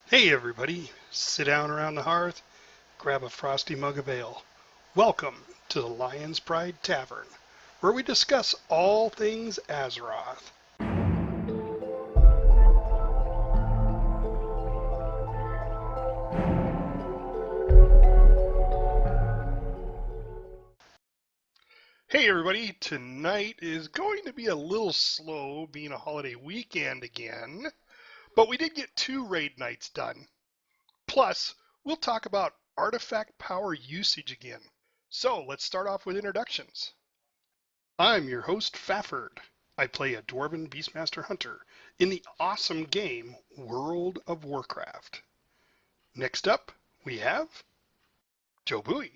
Hey everybody, sit down around the hearth, grab a frosty mug of ale. Welcome to the Lion's Pride Tavern, where we discuss all things Azeroth. Hey everybody, tonight is going to be a little slow being a holiday weekend again, but we did get 2 raid nights done. Plus, we'll talk about artifact power usage again. So let's start off with introductions. I'm your host, Faffard. I play a Dwarven Beastmaster Hunter in the awesome game World of Warcraft. Next up, we have Jobui.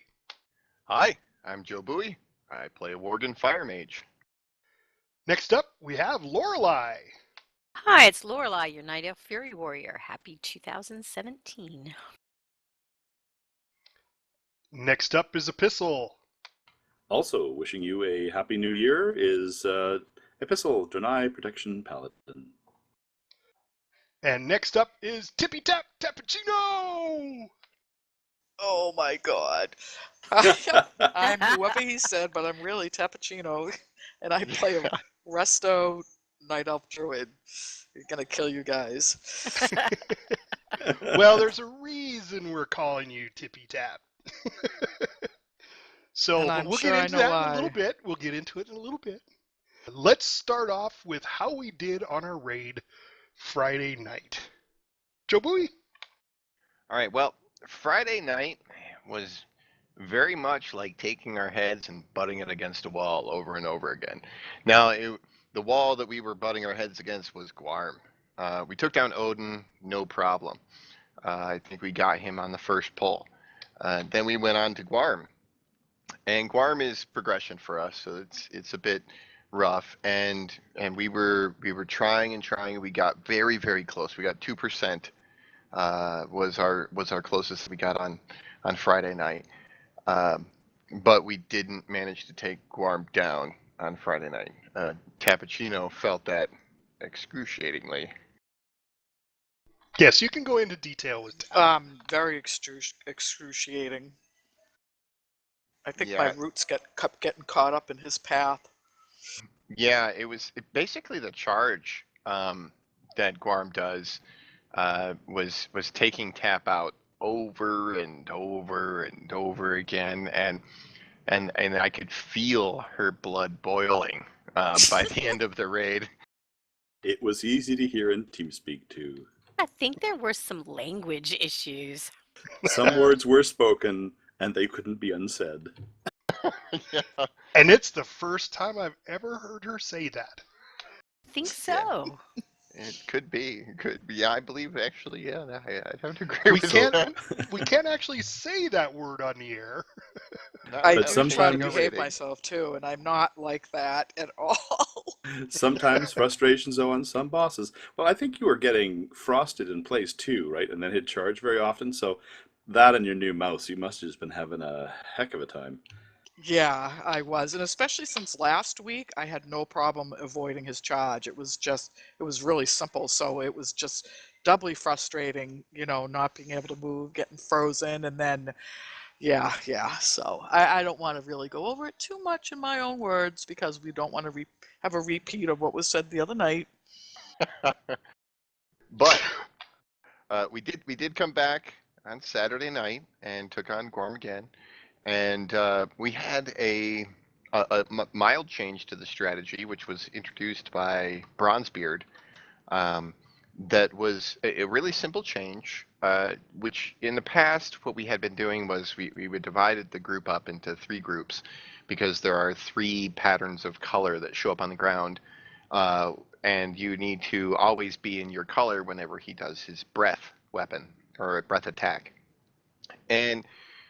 Hi, I'm Jobui. I play a Worgen Fire Mage. Next up, we have Laureli. Hi, it's Laureli, your Night Elf Fury Warrior. Happy 2017. Next up is Epistle. Also, wishing you a happy new year is Epistle, Draenei Protection Paladin. And next up is Tippy Tap Tapachino. Oh my god. I'm whoever he said, but I'm really Tapachino, and I play a Resto Night Elf Druid. He's gonna kill you guys. Well, there's a reason we're calling you Tippy Tap. So And I'm we'll sure get I into know that in why. a little bit. We'll get into it in a little bit. Let's start off with how we did on our raid Friday night. Jobui? All right, well, Friday night was very much like taking our heads and butting it against a wall over and over again. Now, the wall that we were butting our heads against was Guarm. We took down Odin, no problem. I think we got him on the first pull. Then we went on to Guarm. And Guarm is progression for us, so it's a bit rough. And we were trying and trying. We got very, very close. We got 2%. Was our closest we got on Friday night, but we didn't manage to take Guarm down on Friday night. Tapachino felt that excruciatingly. Yes, you can go into detail with Tap. Very excruciating. I think Yeah. my roots kept getting caught up in his path. Yeah, basically the charge that Guarm does was taking Tap out over and over and over again, and I could feel her blood boiling by the end of the raid. It was easy to hear in TeamSpeak too. I think there were some language issues. Some words were spoken, and they couldn't be unsaid. Yeah. And it's the first time I've ever heard her say that. I think so. It could be. Yeah, I believe actually. Yeah, I have to agree We with can't that. we can't actually say that word on the air. I But do try to sometimes- behave myself too, and I'm not like that at all. Sometimes frustrations are on some bosses. Well, I think you were getting frosted in place too, right? And then hit charge very often. So that and your new mouse, you must have just been having a heck of a time. Yeah, I was, and especially since last week, I had no problem avoiding his charge. It was really simple, so it was just doubly frustrating, not being able to move, getting frozen, and then, yeah. So I don't want to really go over it too much in my own words because we don't want to have a repeat of what was said the other night. But we did come back on Saturday night and took on Gorm again, and we had a mild change to the strategy, which was introduced by Bronzebeard. That was a really simple change, which in the past what we had been doing was we would divided the group up into 3 groups because there are 3 patterns of color that show up on the ground, and you need to always be in your color whenever he does his breath weapon or breath attack. And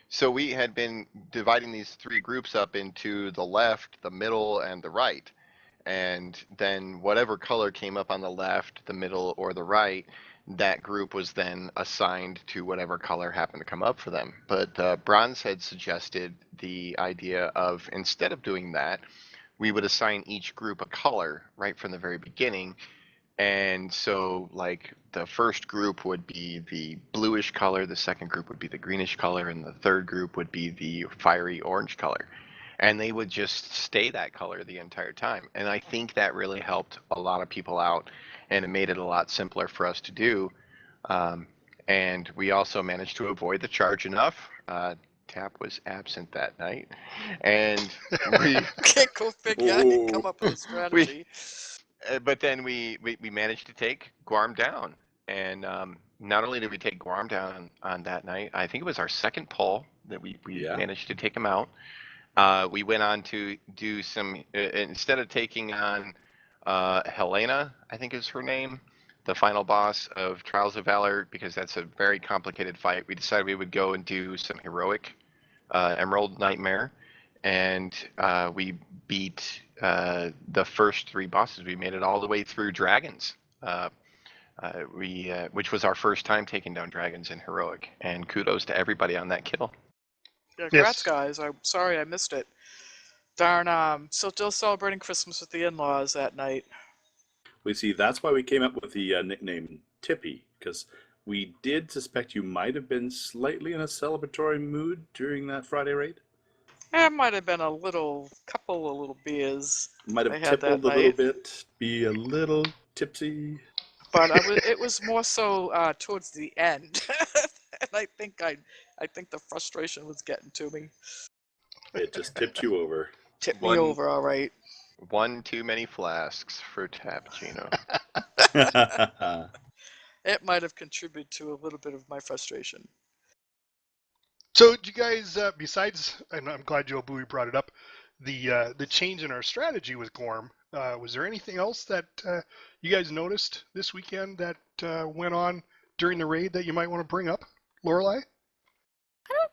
so we had been dividing these 3 groups up into the left, the middle, and the right. And then whatever color came up on the left, the middle, or the right, that group was then assigned to whatever color happened to come up for them. But Bronze had suggested the idea of, instead of doing that, we would assign each group a color right from the very beginning, And so, like, the first group would be the bluish color, the second group would be the greenish color, and the third group would be the fiery orange color. And they would just stay that color the entire time. And I think that really helped a lot of people out, and it made it a lot simpler for us to do. And we also managed to avoid the charge enough. Tap was absent that night, and we Go figure. I didn't come up with a strategy. but then we managed to take Guarm down, and not only did we take Guarm down on that night, I think it was our second pull that we Yeah. managed to take him out. We went on to do some, instead of taking on Helena, I think is her name, the final boss of Trials of Valor, because that's a very complicated fight, we decided we would go and do some heroic Emerald Nightmare, and we beat the first 3 bosses. We made it all the way through dragons, which was our first time taking down dragons in heroic, and kudos to everybody on that kill. Yeah, Yes. congrats, guys. I'm sorry I missed it. Darn, still celebrating Christmas with the in-laws that night. We see that's why we came up with the nickname Tippy, because we did suspect you might have been slightly in a celebratory mood during that Friday raid. It might have been a couple of little beers, Might I have had that tippled a little night. bit, be a little tipsy. but it was more so towards the end, and I think the frustration was getting to me. It just tipped you over. Tipped me One- over, all right. One too many flasks for Tapachino. It might have contributed to a little bit of my frustration. So, did you guys, besides, and I'm glad Jobui brought it up, the change in our strategy with Gorm, was there anything else that you guys noticed this weekend that went on during the raid that you might want to bring up, Lorelei? I don't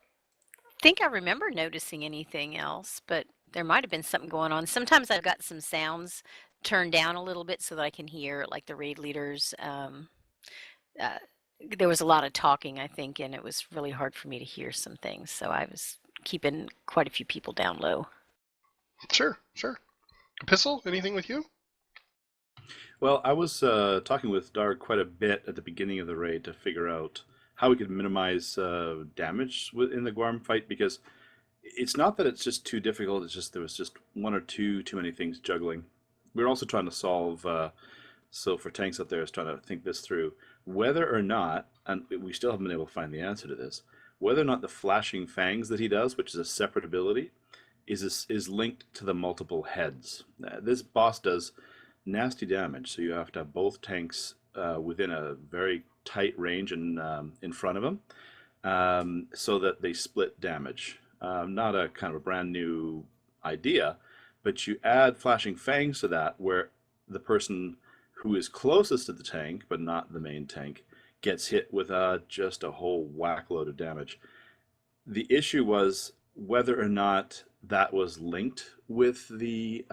think I remember noticing anything else, but there might have been something going on. Sometimes I've got some sounds turned down a little bit so that I can hear, like the raid leaders. There was a lot of talking, I think, and it was really hard for me to hear some things. So I was keeping quite a few people down low. Sure. Epistle, anything with you? Well, I was talking with Darg quite a bit at the beginning of the raid to figure out how we could minimize damage in the Guarm fight, because it's not that it's just too difficult, it's just there was just one or two too many things juggling. We were also trying to solve, so for tanks out there, is trying to think this through, whether or not, and we still haven't been able to find the answer to this, whether or not the flashing fangs that he does, which is a separate ability, is linked to the multiple heads. This boss does nasty damage, so you have to have both tanks within a very tight range and in front of them, so that they split damage. Not a kind of a brand new idea, but you add flashing fangs to that, where the person who is closest to the tank, but not the main tank, gets hit with just a whole whack load of damage. The issue was whether or not that was linked with the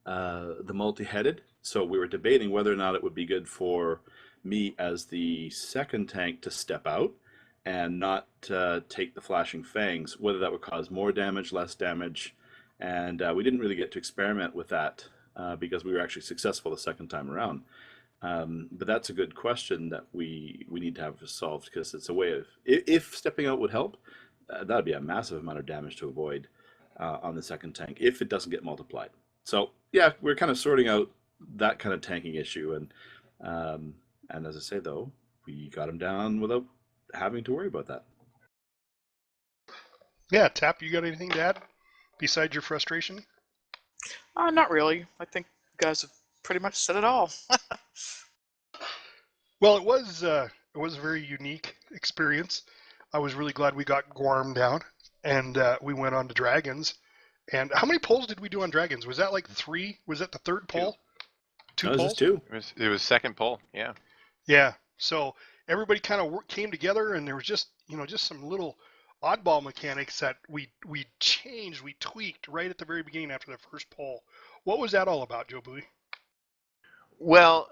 multi-headed. So we were debating whether or not it would be good for me as the second tank to step out and not take the flashing fangs, whether that would cause more damage, less damage. And we didn't really get to experiment with that because we were actually successful the second time around. But that's a good question that we need to have solved, because it's a way of, if stepping out would help, that would be a massive amount of damage to avoid on the second tank if it doesn't get multiplied. So yeah, we're kind of sorting out that kind of tanking issue, and as I say though, we got him down without having to worry about that. Yeah, Tap, you got anything to add besides your frustration? Not really. I think you guys have pretty much said it all. Well, it was a very unique experience. I was really glad we got Gorm down, and we went on to Dragons. And how many polls did we do on Dragons? Was that like 3? Was that the third poll? Two No, polls? just 2. It was second pull, yeah. Yeah. So everybody kind of came together, and there was just some little oddball mechanics that we changed, we tweaked right at the very beginning after the first poll. What was that all about, Jobui? Well,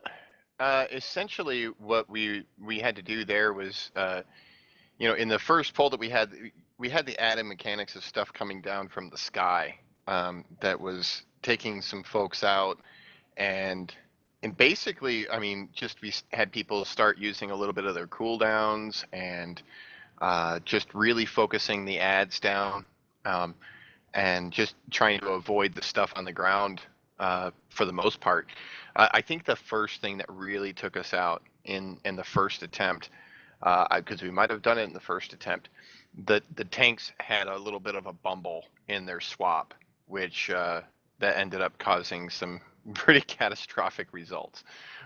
essentially what we had to do there was, in the first poll that we had the added mechanics of stuff coming down from the sky that was taking some folks out, and and basically, I mean, just we had people start using a little bit of their cooldowns and just really focusing the ads down, and just trying to avoid the stuff on the ground for the most part. I think the first thing that really took us out in the first attempt, because we might have done it in the first attempt, the tanks had a little bit of a bumble in their swap, which that ended up causing some pretty catastrophic results.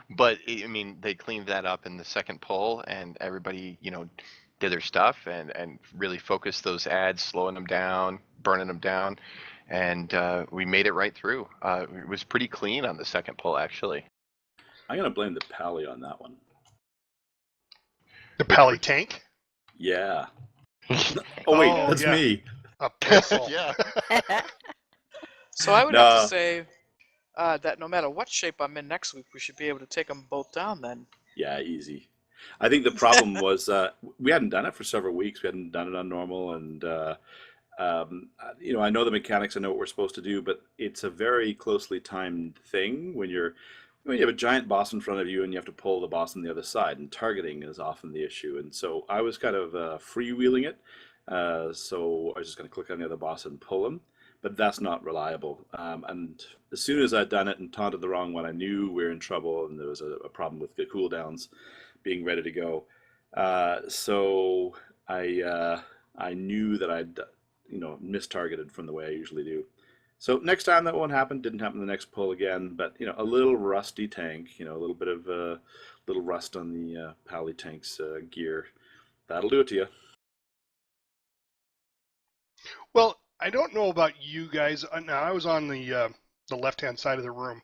But I mean, they cleaned that up in the second pull, and everybody, did their stuff and really focused those ads, slowing them down, burning them down, and we made it right through. It was pretty clean on the second pull, actually. I'm gonna blame the Pally on that one. The Pally tank? Yeah. Oh wait, Oh, that's yeah. me. Epistle. Yeah. So I would have No. to say that no matter what shape I'm in next week, we should be able to take them both down then. Yeah, easy. I think the problem was we hadn't done it for several weeks. We hadn't done it on normal, and I know the mechanics. I know what we're supposed to do, but it's a very closely timed thing when you have a giant boss in front of you and you have to pull the boss on the other side, and targeting is often the issue. And so I was kind of freewheeling it. So I was just going to click on the other boss and pull him, but that's not reliable. And as soon as I'd done it and taunted the wrong one, I knew we were in trouble, and there was a problem with the cooldowns being ready to go. So I knew that I'd mistargeted from the way I usually do. So next time that won't happen. Didn't happen the next pull again, but a little rusty tank, a little bit of little rust on the Pally tank's gear. That'll do it to you. Well, I don't know about you guys. Now, I was on the left-hand side of the room.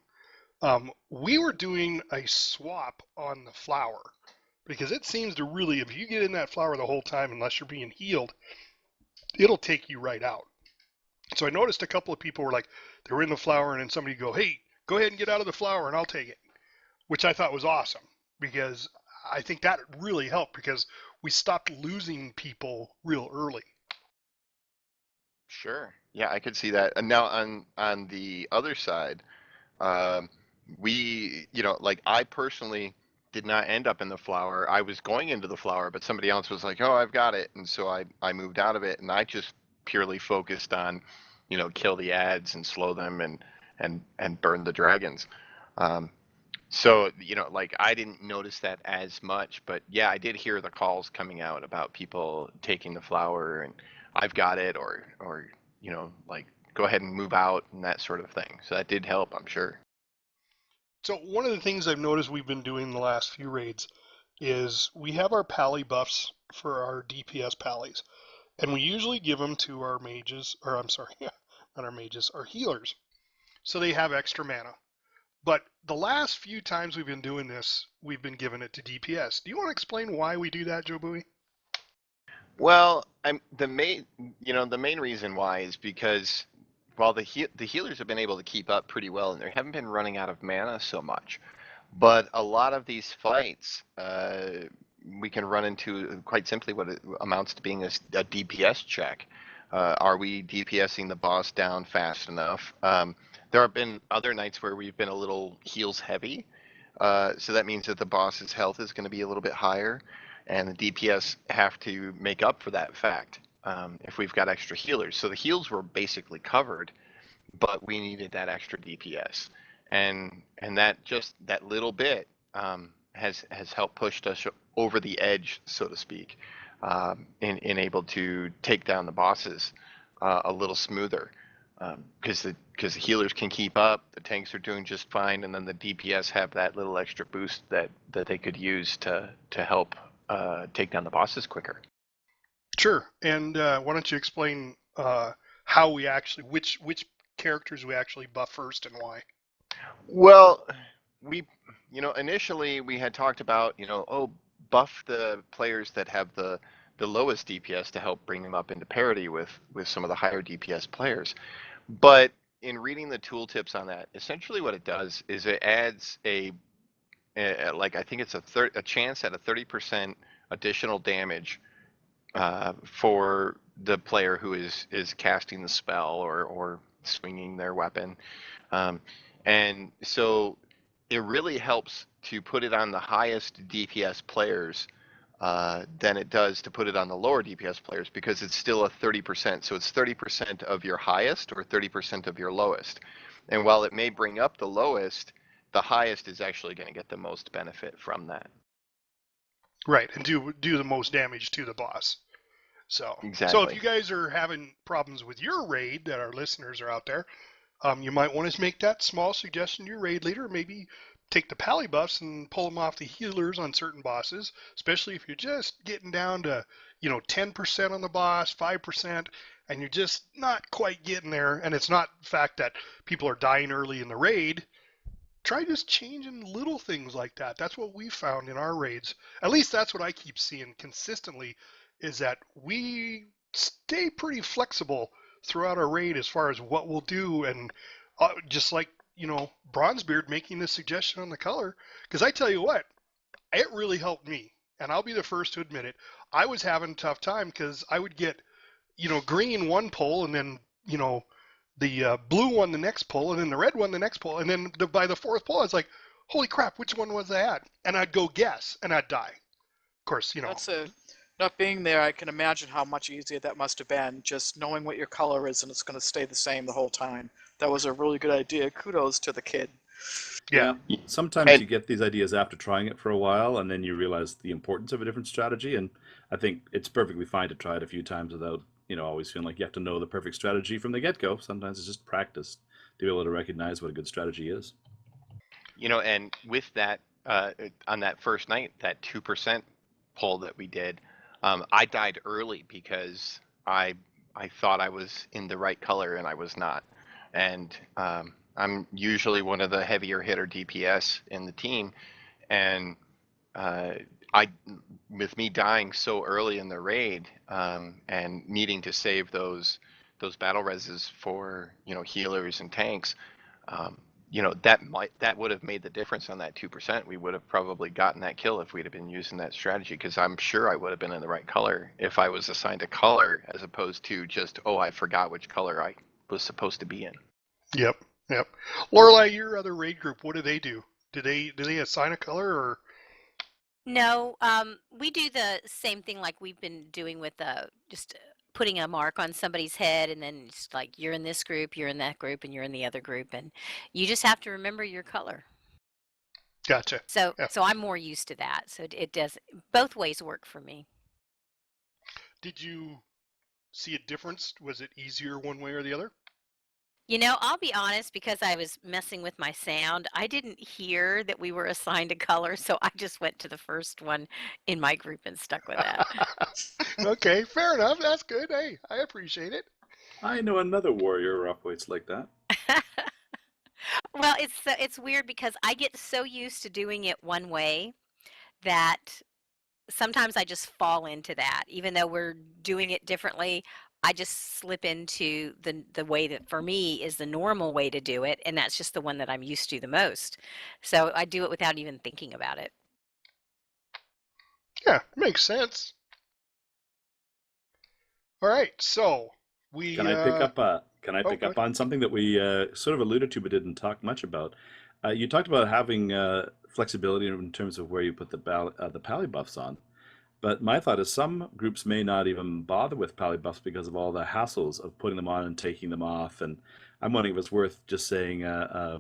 We were doing a swap on the flower because it seems to really, if you get in that flower the whole time, unless you're being healed, it'll take you right out. So I noticed a couple of people were like, they were in the flower, and then somebody go, hey, go ahead and get out of the flower and I'll take it, which I thought was awesome because I think that really helped because we stopped losing people real early. Sure. Yeah, I could see that. And now on the other side, we, like I personally did not end up in the flower. I was going into the flower, but somebody else was like, "Oh, I've got it," and so I moved out of it, and I just purely focused on, kill the ads and slow them and burn the dragons. So, like I didn't notice that as much, but yeah, I did hear the calls coming out about people taking the flower and I've got it, or like go ahead and move out and that sort of thing. So that did help, I'm sure. So one of the things I've noticed we've been doing the last few raids is we have our pally buffs for our DPS pallies, and we usually give them to our mages, or I'm sorry, not our mages, our healers, so they have extra mana. But the last few times we've been doing this, we've been giving it to DPS. Do you want to explain why we do that, Jobui? Well, the main reason why is because while the healers have been able to keep up pretty well and they haven't been running out of mana so much, but a lot of these fights we can run into quite simply what it amounts to being a DPS check. Are we DPSing the boss down fast enough? There have been other nights where we've been a little heals heavy, so that means that the boss's health is going to be a little bit higher, and the DPS have to make up for that fact if we've got extra healers. So the heals were basically covered, but we needed that extra DPS, and that little bit has helped pushed us over the edge, so to speak, in able to take down the bosses a little smoother, because the healers can keep up, the tanks are doing just fine, and then the DPS have that little extra boost that they could use to help take down the bosses quicker. Sure. And why don't you explain how we actually, which characters we actually buff first and why? Well, we, initially we had talked about, buff the players that have the lowest DPS to help bring them up into parity with some of the higher DPS players. But in reading the tooltips on that, essentially what it does is it adds like I think it's a chance at a 30% additional damage for the player who is casting the spell or swinging their weapon, and so it really helps to put it on the highest DPS players than it does to put it on the lower DPS players, because it's still a 30%. So it's 30% of your highest or 30% of your lowest. And while it may bring up the lowest, the highest is actually going to get the most benefit from that. Right, and do the most damage to the boss. So Exactly. if you guys are having problems with your raid, that our listeners are out there, you might want to make that small suggestion to your raid leader. Maybe take the pally buffs and pull them off the healers on certain bosses, especially if you're just getting down to 10% on the boss, 5%, and you're just not quite getting there. And it's not the fact that people are dying early in the raid. Try just changing little things like that. That's what we found in our raids. At least that's what I keep seeing consistently, is that we stay pretty flexible throughout our raid as far as what we'll do. And just like, Bronzebeard making this suggestion on the color, because I tell you what, it really helped me. And I'll be the first to admit it. I was having a tough time because I would get, green one pull, and then, the blue one the next pull, and then the red one the next pull, and then by the fourth pull I was like, holy crap, which one was that? And I'd go guess, and I'd die. Of course, Not being there, I can imagine how much easier that must have been, just knowing what your color is and it's going to stay the same the whole time. That was a really good idea. Kudos to the kid. Yeah. Sometimes you get these ideas after trying it for a while, and then you realize the importance of a different strategy, and I think it's perfectly fine to try it a few times without always feeling like you have to know the perfect strategy from the get-go. Sometimes it's just practice to be able to recognize what a good strategy is. And with that, on that first night, that 2% pull that we did, I died early because I thought I was in the right color and I was not. And I'm usually one of the heavier hitter DPS in the team, and with me dying so early in the raid, and needing to save those battle reses for healers and tanks, that would have made the difference on that 2%. We would have probably gotten that kill if we'd have been using that strategy, because I'm sure I would have been in the right color if I was assigned a color, as opposed to just, I forgot which color I was supposed to be in. Yep. Lorelei, your other raid group, what do they do? Do they assign a color, or? No, we do the same thing like we've been doing with just putting a mark on somebody's head, and then it's like, you're in this group, you're in that group, and you're in the other group, and you just have to remember your color. Gotcha. So I'm more used to that. So it does, both ways work for me. Did you see a difference? Was it easier one way or the other? I'll be honest, because I was messing with my sound, I didn't hear that we were assigned a color, so I just went to the first one in my group and stuck with that. Okay, fair enough. That's good. Hey, I appreciate it. I know another warrior who operates like that. Well, it's weird because I get so used to doing it one way that sometimes I just fall into that. Even though we're doing it differently, I just slip into the way that for me is the normal way to do it, and that's just the one that I'm used to the most. So I do it without even thinking about it. Yeah, makes sense. All right, so we Can I pick up on something that we sort of alluded to but didn't talk much about? You talked about having flexibility in terms of where you put the pally buffs on. But my thought is some groups may not even bother with pally buffs because of all the hassles of putting them on and taking them off. And I'm wondering if it's worth just saying a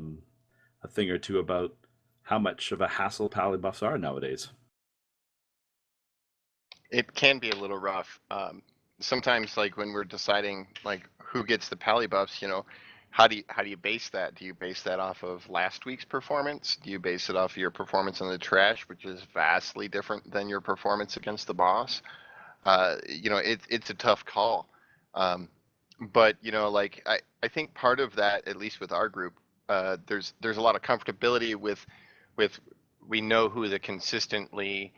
thing or two about how much of a hassle pally buffs are nowadays. It can be a little rough. Sometimes, like when we're deciding like who gets the pally buffs, how do you base that? Do you base that off of last week's performance? Do you base it off of your performance in the trash, which is vastly different than your performance against the boss? It's a tough call. But I think part of that, at least with our group, there's a lot of comfortability with we know who the consistently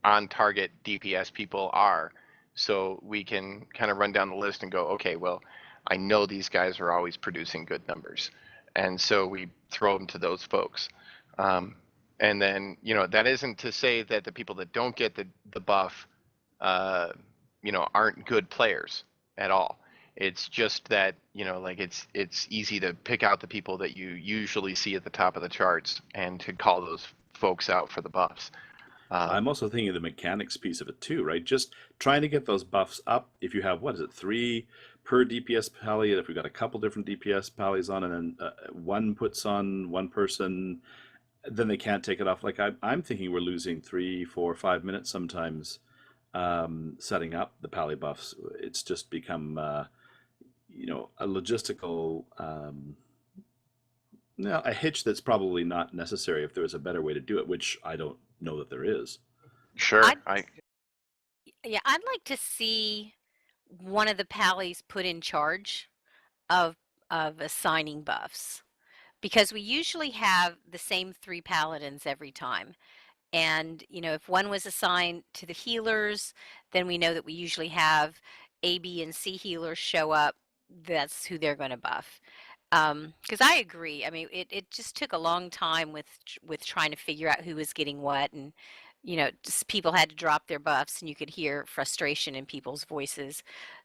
on target DPS people are, so we can kind of run down the list and go, okay, well, I know these guys are always producing good numbers, and so we throw them to those folks. And then that isn't to say that the people that don't get the buff aren't good players at all. It's just that, like it's easy to pick out the people that you usually see at the top of the charts and to call those folks out for the buffs. I'm also thinking of the mechanics piece of it too, right? Just trying to get those buffs up. If you have, 3 per DPS pally, if we've got a couple different DPS pallies on, and then one puts on one person, then they can't take it off. Like I'm thinking we're losing 3, 4, 5 minutes sometimes setting up the pally buffs. It's just become, a logistical, a hitch that's probably not necessary if there was a better way to do it, which I don't know that there is. Sure. Yeah, I'd like to see one of the pallies put in charge of assigning buffs, because we usually have the same 3 paladins every time. And if one was assigned to the healers, then we know that we usually have A, B, and C healers show up. That's who they're going to buff. Because I agree. I mean, it just took a long time with trying to figure out who was getting what, and just people had to drop their buffs, and you could hear frustration in people's voices.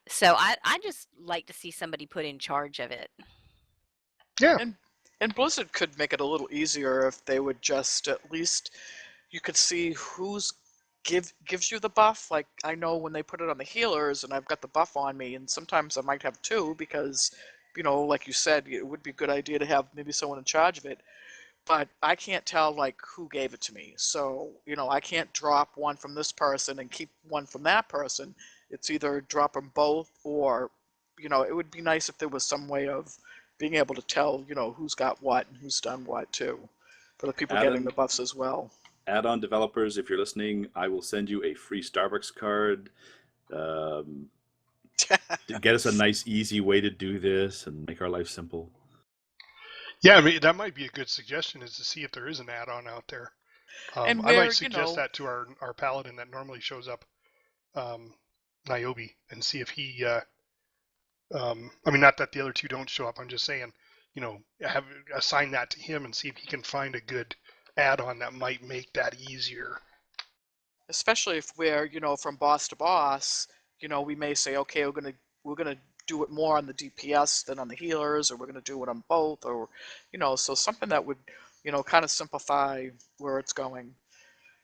So I just like to see somebody put in charge of it. Yeah. And Blizzard could make it a little easier if they would just at least, you could see who's gives you the buff. Like, I know when they put it on the healers and I've got the buff on me, and sometimes I might have 2 because, like you said, it would be a good idea to have maybe someone in charge of it. But I can't tell like who gave it to me. So, I can't drop one from this person and keep one from that person. It's either drop them both, or, it would be nice if there was some way of being able to tell, who's got what and who's done what too, for the people getting the buffs as well. Add-on developers, if you're listening, I will send you a free Starbucks card. To get us a nice, easy way to do this and make our life simple. Yeah, I mean, that might be a good suggestion, is to see if there is an add-on out there. And I where, might suggest that to our paladin that normally shows up, Niobe, and see if he, I mean, not that the other 2 don't show up, I'm just saying, assign that to him and see if he can find a good add-on that might make that easier. Especially if we're, from boss to boss, we may say, okay, we're gonna do it more on the DPS than on the healers, or we're gonna do it on both, or so something that would, kind of simplify where it's going.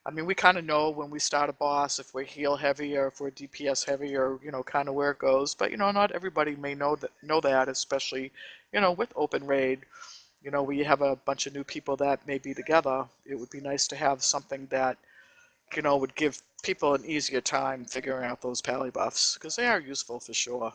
I mean, we kind of know when we start a boss if we're heal heavy or if we're DPS heavy, or kind of where it goes. But not everybody may know that, especially with open raid. We have a bunch of new people that may be together. It would be nice to have something that would give people an easier time figuring out those pally buffs, because they are useful for sure.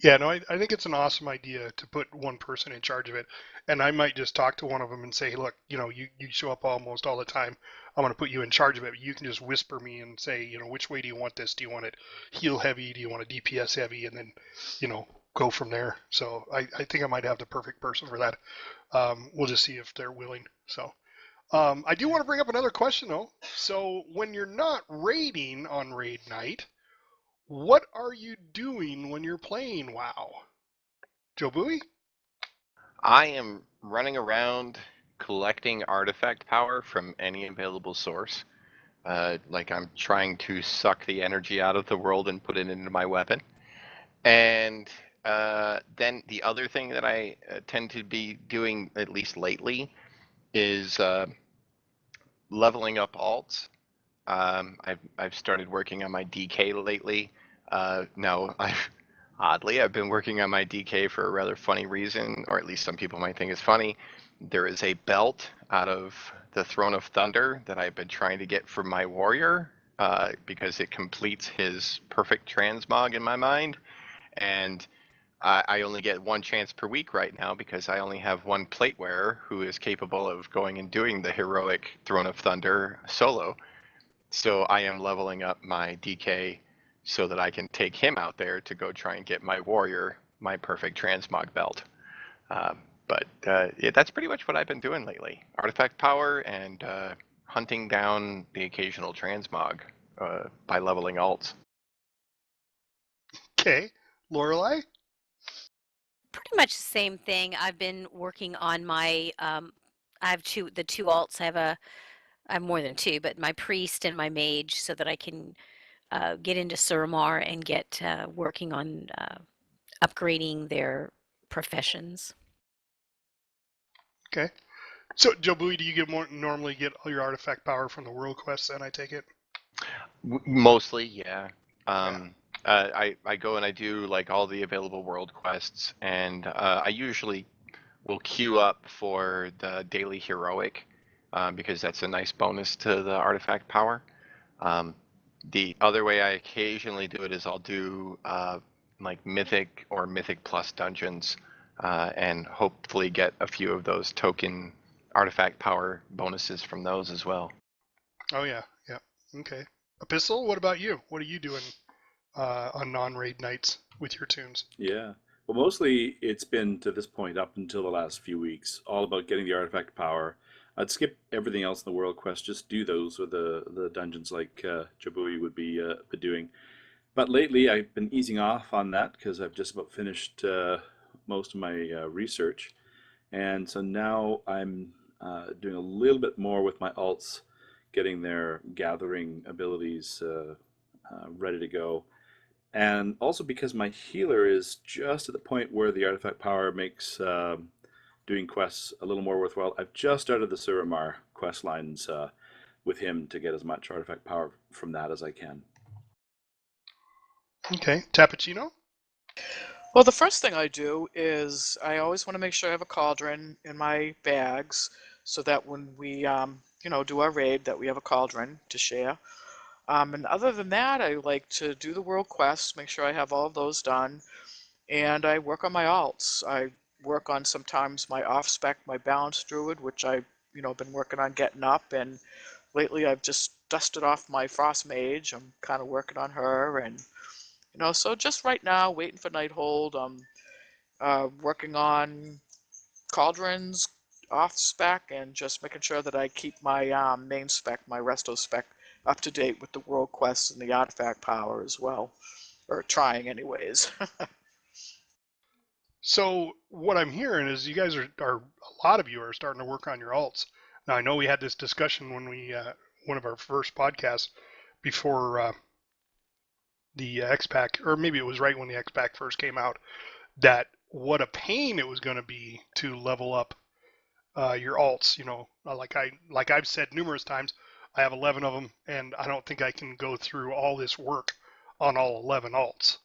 Yeah, no, I think it's an awesome idea to put one person in charge of it. And I might just talk to one of them and say, look, you show up almost all the time. I'm going to put you in charge of it. You can just whisper me and say, which way do you want this? Do you want it heal heavy? Do you want it DPS heavy? And then, go from there. So I think I might have the perfect person for that. We'll just see if they're willing. So I do want to bring up another question, though. So when you're not raiding on raid night, what are you doing when you're playing WoW? Jobui? I am running around collecting artifact power from any available source. Like I'm trying to suck the energy out of the world and put it into my weapon. And then the other thing that I tend to be doing, at least lately, is leveling up alts. I've started working on my DK lately. Now, I've been working on my DK for a rather funny reason, or at least some people might think it's funny. There is a belt out of the Throne of Thunder that I've been trying to get for my warrior, because it completes his perfect transmog in my mind. And I only get 1 chance per week right now because I only have 1 plate wearer who is capable of going and doing the heroic Throne of Thunder solo. So I am leveling up my DK so that I can take him out there to go try and get my warrior my perfect transmog belt. But yeah, that's pretty much what I've been doing lately. Artifact power and hunting down the occasional transmog by leveling alts. Okay. Laureli? Pretty much the same thing. I've been working on my I have the 2 alts. I have more than 2, but my priest and my mage, so that I can get into Suramar and get working on upgrading their professions. Okay. So, Jobui, do you normally get all your artifact power from the world quests? Then I take it. Mostly, yeah. I go and I do like all the available world quests, and I usually will queue up for the daily heroic because that's a nice bonus to the artifact power. The other way I occasionally do it is I'll do like mythic or mythic plus dungeons and hopefully get a few of those token artifact power bonuses from those as well. Oh yeah, yeah. Okay. Epistle, what about you? What are you doing on non-raid nights with your tunes? Yeah. Well, mostly it's been to this point up until the last few weeks, all about getting the artifact power. I'd skip everything else in the world quest, just do those with the dungeons like Jobui would be doing. But lately I've been easing off on that because I've just about finished most of my research. And so now I'm doing a little bit more with my alts, getting their gathering abilities ready to go. And also because my healer is just at the point where the artifact power makes doing quests a little more worthwhile. I've just started the Suramar quest lines with him to get as much artifact power from that as I can. Okay. Tapachino? Well, the first thing I do is I always want to make sure I have a cauldron in my bags so that when we, do our raid, that we have a cauldron to share. And other than that, I like to do the world quests, make sure I have all of those done, and I work on my alts. I work on sometimes my off-spec, my balanced druid, which I've, been working on getting up, and lately I've just dusted off my frost mage. I'm kind of working on her, and so just right now, waiting for Nighthold. I'm working on cauldrons off spec and just making sure that I keep my main spec, my resto spec, up to date with the world quests and the artifact power as well, or trying anyways. So what I'm hearing is you guys are a lot of you are starting to work on your alts. Now I know we had this discussion when we one of our first podcasts before the X-Pack, or maybe it was right when the X-Pack first came out, that what a pain it was going to be to level up your alts. Like I've said numerous times, I have 11 of them, and I don't think I can go through all this work on all 11 alts.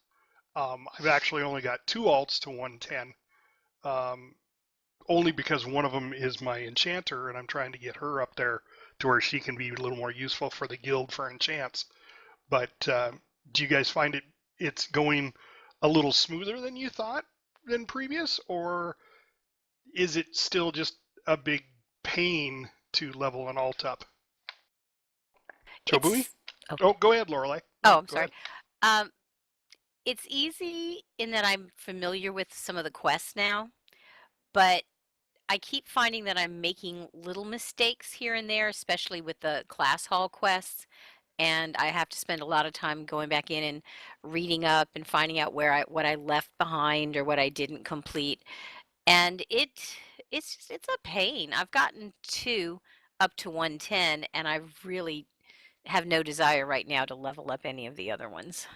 I've actually only got 2 alts to 110, only because one of them is my enchanter, and I'm trying to get her up there to where she can be a little more useful for the guild for enchants. But do you guys find it's going a little smoother than you thought than previous, or is it still just a big pain to level an alt up? Jobui? Oh, go ahead, Laureli. Oh, I'm Go sorry. It's easy in that I'm familiar with some of the quests now, but I keep finding that I'm making little mistakes here and there, especially with the class hall quests. And I have to spend a lot of time going back in and reading up and finding out what I left behind or what I didn't complete. And it's a pain. I've gotten 2 up to 110, and I really have no desire right now to level up any of the other ones.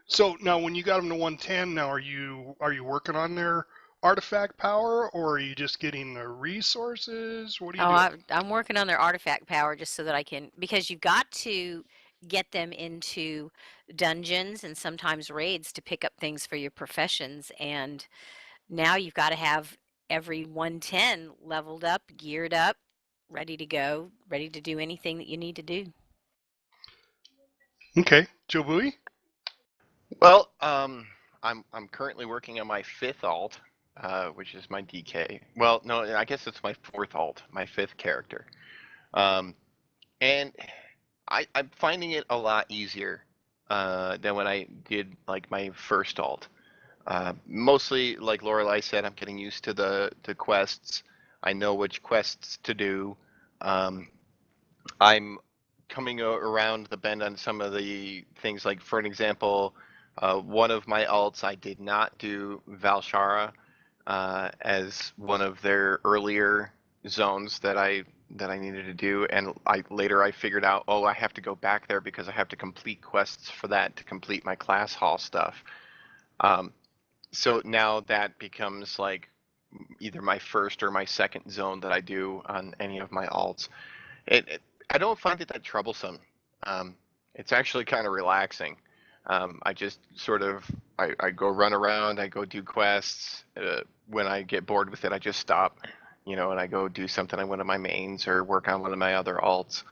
So now, when you got them to 110, now are you working on their artifact power, or are you just getting the resources? What are you doing? I'm working on their artifact power just so that I can, because you've got to get them into dungeons and sometimes raids to pick up things for your professions. And now you've got to have every 110 leveled up, geared up, ready to go, ready to do anything that you need to do. Okay, Jobui? Well, I'm currently working on my 5th alt, which is my DK. Well, no, I guess it's my 4th alt, my 5th character. And I'm finding it a lot easier than when I did like my first alt. Mostly, like Lorelei said, I'm getting used to the quests. I know which quests to do. I'm coming around the bend on some of the things. Like, for an example, one of my alts, I did not do Valshara as one of their earlier zones that I needed to do, and later I figured out, oh, I have to go back there because I have to complete quests for that to complete my class hall stuff. So now that becomes like either my first or my second zone that I do on any of my alts. I don't find it that troublesome. It's actually kind of relaxing. I just sort of I go run around, I go do quests. When I get bored with it, I just stop, and I go do something on one of my mains or work on one of my other alts.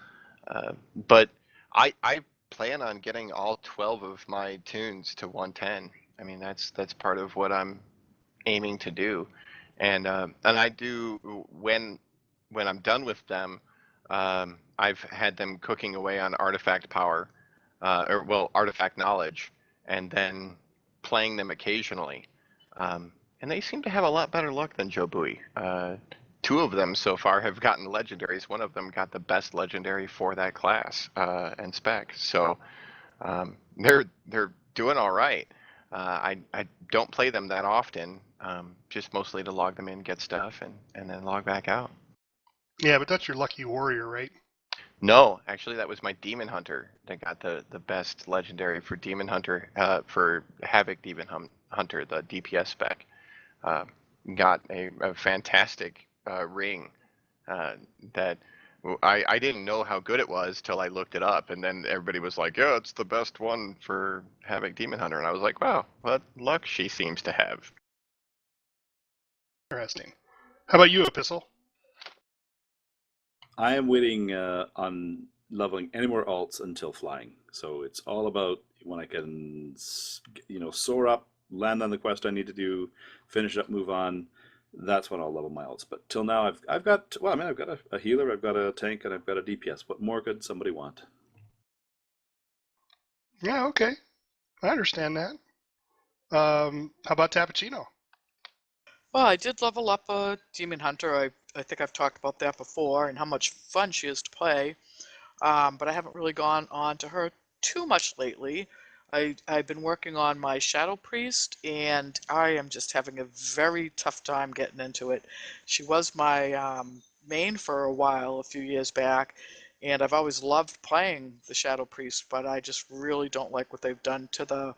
But I plan on getting all 12 of my tunes to 110. I mean, that's part of what I'm aiming to do, and I do when I'm done with them. I've had them cooking away on artifact power, artifact knowledge, and then playing them occasionally. And they seem to have a lot better luck than Jobui. Two of them so far have gotten legendaries. One of them got the best legendary for that class and spec. So they're doing all right. I don't play them that often, just mostly to log them in, get stuff, and then log back out. Yeah, but that's your lucky warrior, right? No, actually, that was my Demon Hunter that got the best legendary for Demon Hunter, for Havoc Demon Hunter, the DPS spec. Got a fantastic ring that I didn't know how good it was till I looked it up, and then everybody was like, "Yeah, it's the best one for Havoc Demon Hunter," and I was like, "Wow, what luck she seems to have." Interesting. How about you, Epistle? I am waiting on leveling any more alts until flying. So it's all about when I can, soar up, land on the quest I need to do, finish up, move on. That's when I'll level my alts. But till now, I've got a healer, I've got a tank, and I've got a DPS. What more could somebody want? Yeah, okay. I understand that. How about Tapachino? Well, I did level up a Demon Hunter. I think I've talked about that before and how much fun she is to play. But I haven't really gone on to her too much lately. I've been working on my Shadow Priest, and I am just having a very tough time getting into it. She was my main for a while, a few years back, and I've always loved playing the Shadow Priest, but I just really don't like what they've done to the,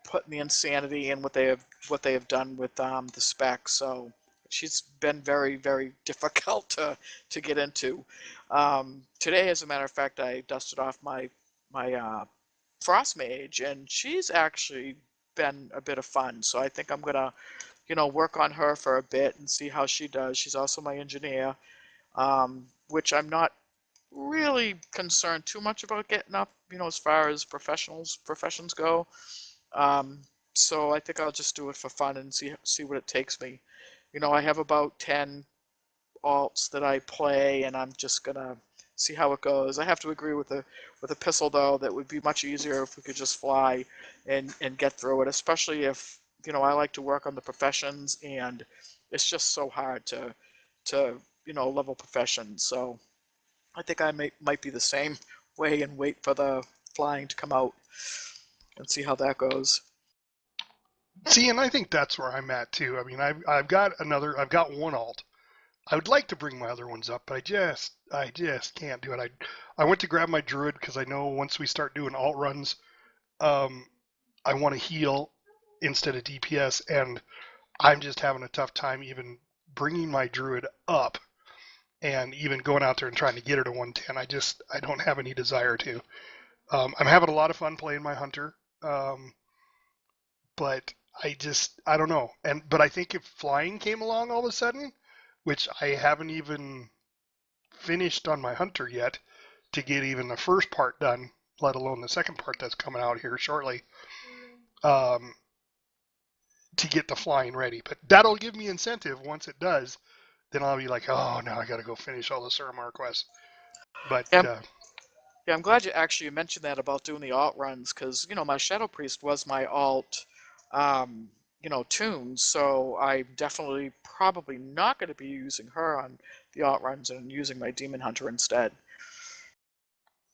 putting the insanity in what they have done with the spec. So she's been very, very difficult to get into. Today, as a matter of fact, I dusted off my Frost Mage, and she's actually been a bit of fun. So I think I'm gonna, work on her for a bit and see how she does. She's also my engineer, which I'm not really concerned too much about getting up, as far as professions go. So I think I'll just do it for fun and see what it takes me. I have about 10 alts that I play, and I'm just gonna see how it goes. I have to agree with the Epistle, though, that would be much easier if we could just fly and get through it, especially if I like to work on the professions, and it's just so hard to level professions. So I think I might be the same way and wait for the flying to come out and see how that goes. See, and I think that's where I'm at too. I mean, I've got one alt. I would like to bring my other ones up, but I just can't do it. I went to grab my Druid because I know once we start doing alt runs, I want to heal instead of DPS, and I'm just having a tough time even bringing my Druid up and even going out there and trying to get her to 110. I don't have any desire to. I'm having a lot of fun playing my Hunter, but I don't know. But I think if flying came along all of a sudden, which I haven't even finished on my Hunter yet to get even the first part done, let alone the second part that's coming out here shortly, to get the flying ready. But that'll give me incentive once it does. Then I'll be like, oh, now I got to go finish all the Suramar quests. But yeah, I'm glad you mentioned that about doing the alt runs, because my Shadow Priest was my alt, tune. So I'm definitely probably not going to be using her on the alt runs and using my Demon Hunter instead.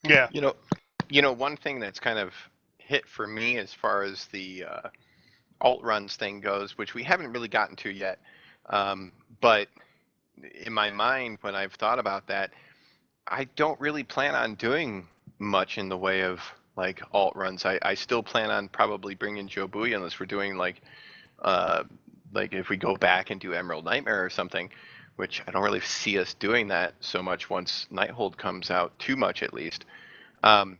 yeah, One thing that's kind of hit for me as far as the alt runs thing goes, which we haven't really gotten to yet, but in my mind, when I've thought about that, I don't really plan on doing much in the way of like alt runs. I still plan on probably bringing Jobui unless we're doing like Like if we go back and do Emerald Nightmare or something, which I don't really see us doing that so much once Nighthold comes out, too much at least. Um,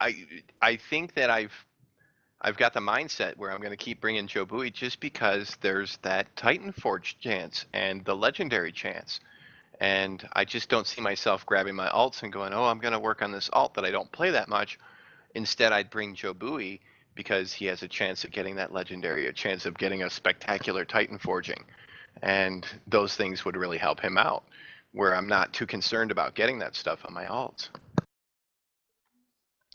I I think that I've got the mindset where I'm going to keep bringing Jobui just because there's that Titan Forge chance and the Legendary chance. And I just don't see myself grabbing my alts and going, oh, I'm going to work on this alt that I don't play that much. Instead, I'd bring Jobui because he has a chance of getting that Legendary, a chance of getting a spectacular Titan Forging. And those things would really help him out, where I'm not too concerned about getting that stuff on my alts.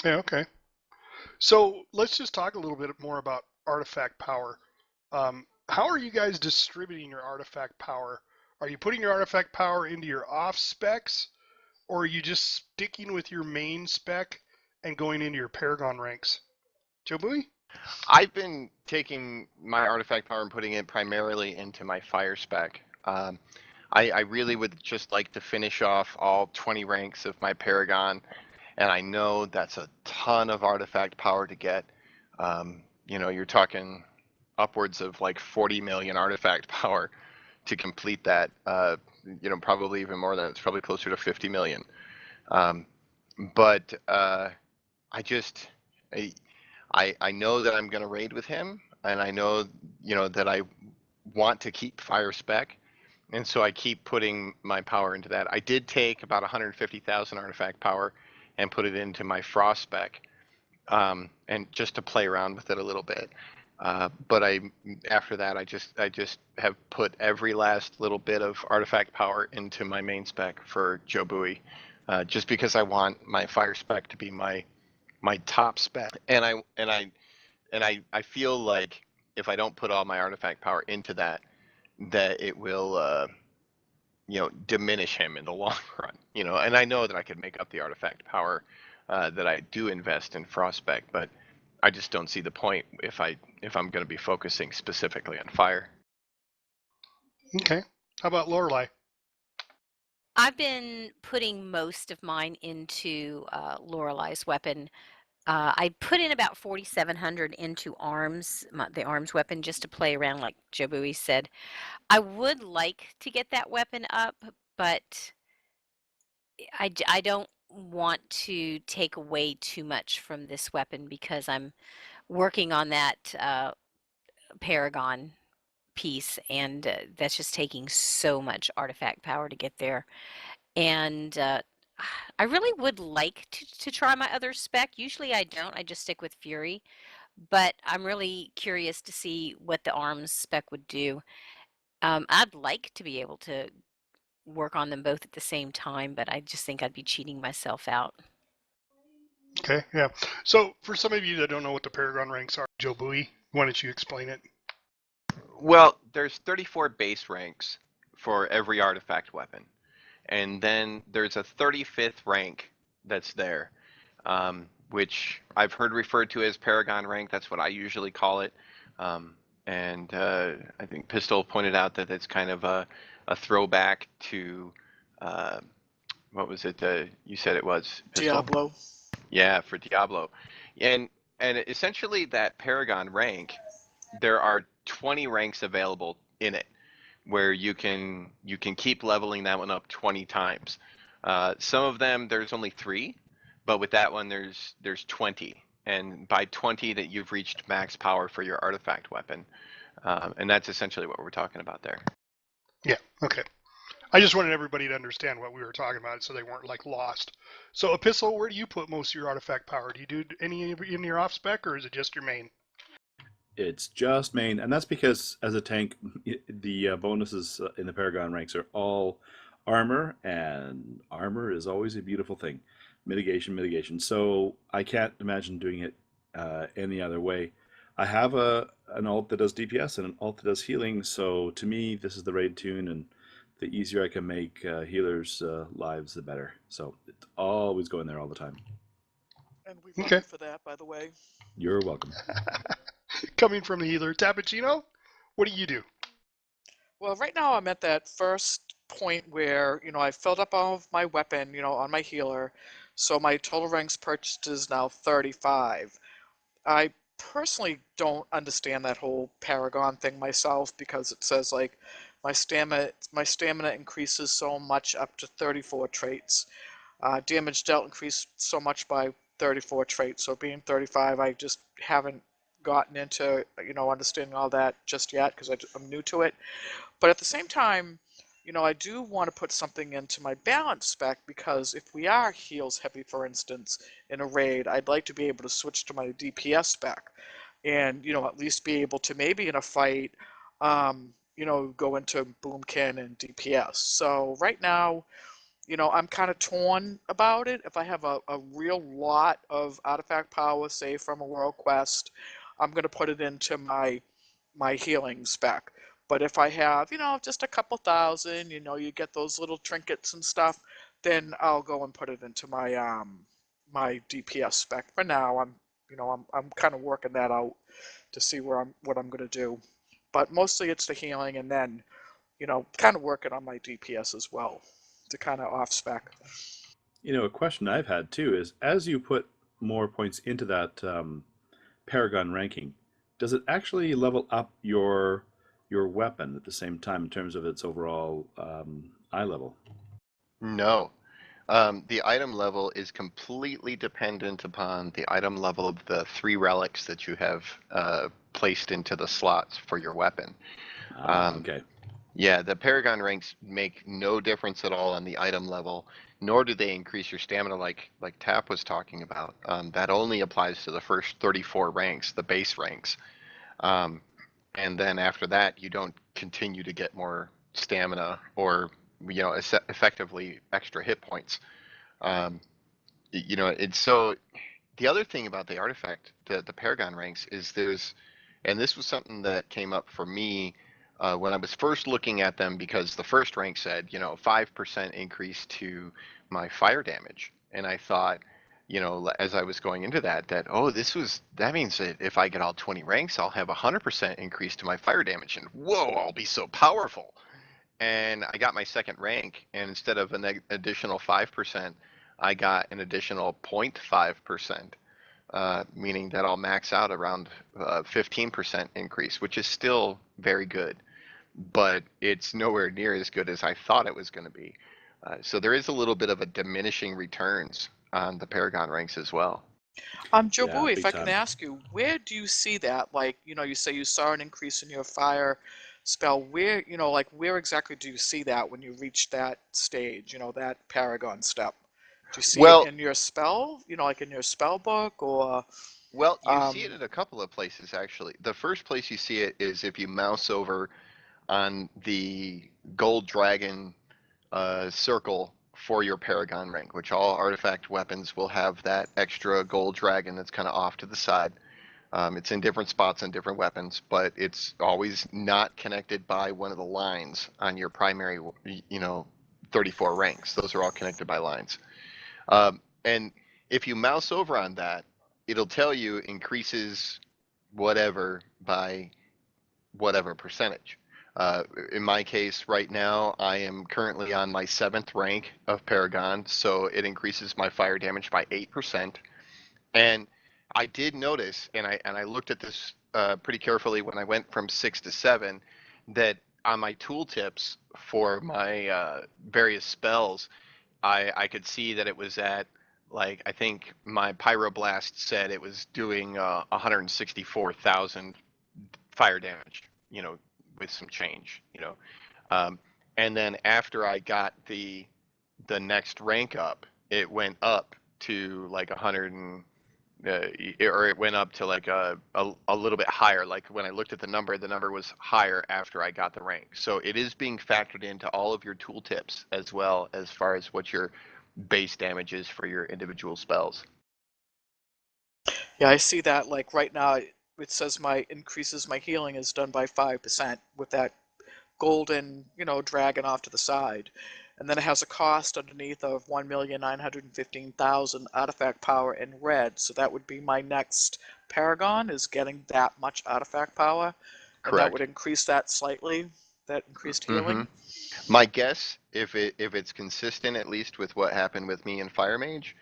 Yeah, okay. So let's just talk a little bit more about artifact power. How are you guys distributing your artifact power? Are you putting your artifact power into your off specs, or are you just sticking with your main spec and going into your Paragon ranks? Jobui? I've been taking my artifact power and putting it primarily into my fire spec. I really would just like to finish off all 20 ranks of my Paragon, and I know that's a ton of artifact power to get. You know, you're talking upwards of like 40 million artifact power to complete that. You know, probably even more than it's probably closer to 50 million. But I just I know that I'm going to raid with him, and I know, you know, that I want to keep fire spec, and so I keep putting my power into that. I did take about 150,000 artifact power and put it into my frost spec, and just to play around with it a little bit. But after that, I just have put every last little bit of artifact power into my main spec for Jobui, just because I want my fire spec to be my top spec, and I feel like if I don't put all my artifact power into that, that it will you know, diminish him in the long run. You know, and I know that I could make up the artifact power that I do invest in Frostspec, but I just don't see the point if I'm going to be focusing specifically on fire. Okay. How about Lorelei? I've been putting most of mine into Lorelei's weapon. I put in about 4,700 into arms, the arms weapon, just to play around, like Jobui said. I would like to get that weapon up, but I don't want to take away too much from this weapon because I'm working on that Paragon piece, and that's just taking so much artifact power to get there. And I really would like to try my other spec. Usually I don't. I just stick with Fury. But I'm really curious to see what the arms spec would do. I'd like to be able to work on them both at the same time, but I just think I'd be cheating myself out. Okay, yeah. So for some of you that don't know what the Paragon ranks are, Jobui, why don't you explain it? Well, there's 34 base ranks for every artifact weapon, and then there's a 35th rank that's there, which I've heard referred to as Paragon rank. That's what I usually call it. And I think Pistol pointed out that it's kind of a throwback to what was it? You said it was Pistol? Diablo. Yeah, for Diablo, and essentially that Paragon rank, there are 20 ranks available in it, where you can keep leveling that one up 20 times. Some of them there's only 3, but with that one there's 20, and by 20 that you've reached max power for your artifact weapon, and that's essentially what we're talking about there. Yeah, okay. I just wanted everybody to understand what we were talking about so they weren't like lost. So Epistle, where do you put most of your artifact power? Do you do any in your off spec, or is it just your main? It's just main, and that's because as a tank, the bonuses in the Paragon ranks are all armor, and armor is always a beautiful thing. Mitigation. So I can't imagine doing it any other way. I have an alt that does DPS and an alt that does healing, so to me this is the raid tune, and the easier I can make healers' lives, the better. So it's always going there all the time. And we love Okay. you for that, by the way. You're welcome. Coming from the healer, Tapachino, what do you do? Well, right now I'm at that first point where, you know, I filled up all of my weapon, you know, on my healer. So my total ranks purchased is now 35. I personally don't understand that whole Paragon thing myself, because it says like my stamina increases so much up to 34 traits. Damage dealt increased so much by 34 traits. So being 35, I just haven't gotten into understanding all that just yet, because I'm new to it. But at the same time, I do want to put something into my balance spec, because if we are heals heavy, for instance, in a raid, I'd like to be able to switch to my DPS spec, and at least be able to maybe in a fight, go into boomkin and DPS. So right now, I'm kind of torn about it. If I have a real lot of artifact power, say from a world quest, I'm going to put it into my healing spec. But if I have, just a couple thousand, you get those little trinkets and stuff, then I'll go and put it into my DPS spec. For now, I'm kind of working that out to see what I'm going to do. But mostly it's the healing, and then, kind of working on my DPS as well, to kind of off spec. A question I've had too is, as you put more points into that Paragon ranking, does it actually level up your weapon at the same time in terms of its overall eye level? No. The item level is completely dependent upon the item level of the 3 relics that you have placed into the slots for your weapon. Okay. Yeah, the Paragon ranks make no difference at all on the item level, nor do they increase your stamina like Tap was talking about. That only applies to the first 34 ranks, the base ranks. And then after that, you don't continue to get more stamina or, effectively extra hit points. It's so. The other thing about the artifact, the Paragon ranks, is and this was something that came up for me when I was first looking at them, because the first rank said, 5% increase to my fire damage. And I thought, as I was going into that that means that if I get all 20 ranks, I'll have 100% increase to my fire damage. And whoa, I'll be so powerful. And I got my second rank, and instead of an additional 5%, I got an additional 0.5%. Meaning that I'll max out around 15% increase, which is still very good, but it's nowhere near as good as I thought it was going to be. So there is a little bit of a diminishing returns on the Paragon ranks as well. Jobui, if I time. can ask you, where do you see that? Like, you say you saw an increase in your fire spell. Where, where exactly do you see that when you reach that stage, that Paragon step? Do you see it in your spell, like in your spell book, or? Well, you see it in a couple of places, actually. The first place you see it is if you mouse over on the gold dragon circle for your Paragon rank, which all artifact weapons will have that extra gold dragon that's kind of off to the side. It's in different spots on different weapons, but it's always not connected by one of the lines on your primary, 34 ranks. Those are all connected by lines. And if you mouse over on that, it'll tell you increases whatever by whatever percentage. In my case, right now, I am currently on my 7th rank of Paragon, so it increases my fire damage by 8%. And I did notice, and I looked at this pretty carefully when I went from 6 to 7, that on my tooltips for my various spells, I could see that it was at, like, I think my Pyroblast said it was doing 164,000 fire damage, with some change, and then after I got the next rank up, it went up to like 100 and or it went up to like a little bit higher. Like when I looked at the number was higher after I got the rank. So it is being factored into all of your tooltips, as well as far as what your base damage is for your individual spells. Yeah, I see that. Like right now, it says my healing is done by 5% with that golden, dragon off to the side. And then it has a cost underneath of 1,915,000 artifact power in red. So that would be my next Paragon, is getting that much artifact power. Correct. And that would increase that slightly, that increased healing. My guess, if it's consistent, at least with what happened with me in Fire Mage,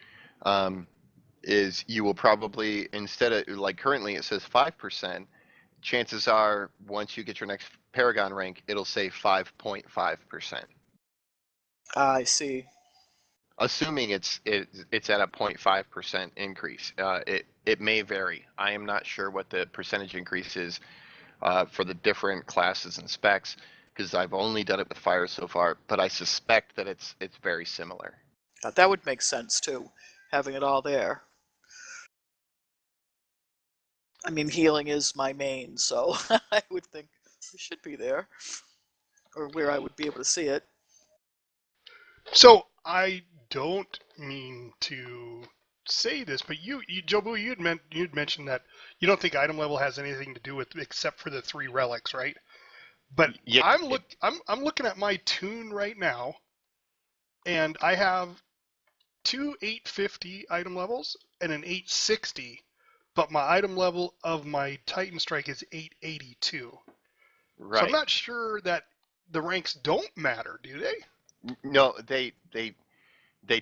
is you will probably, instead of, like currently it says 5%, chances are once you get your next Paragon rank, it'll say 5.5%. I see. Assuming it's at a 0.5% increase. It may vary. I am not sure what the percentage increase is for the different classes and specs, because I've only done it with fire so far, but I suspect that it's very similar. That would make sense too, having it all there. I mean, healing is my main, so I would think it should be there, or where I would be able to see it. So I don't mean to say this, but Jobui, you'd mentioned that you don't think item level has anything to do with except for the 3 relics, right? But Yeah, I'm looking at my tune right now, and I have 2 850 item levels and an 860, but my item level of my Titan Strike is 882. right. So I'm not sure that the ranks don't matter, do they? No, they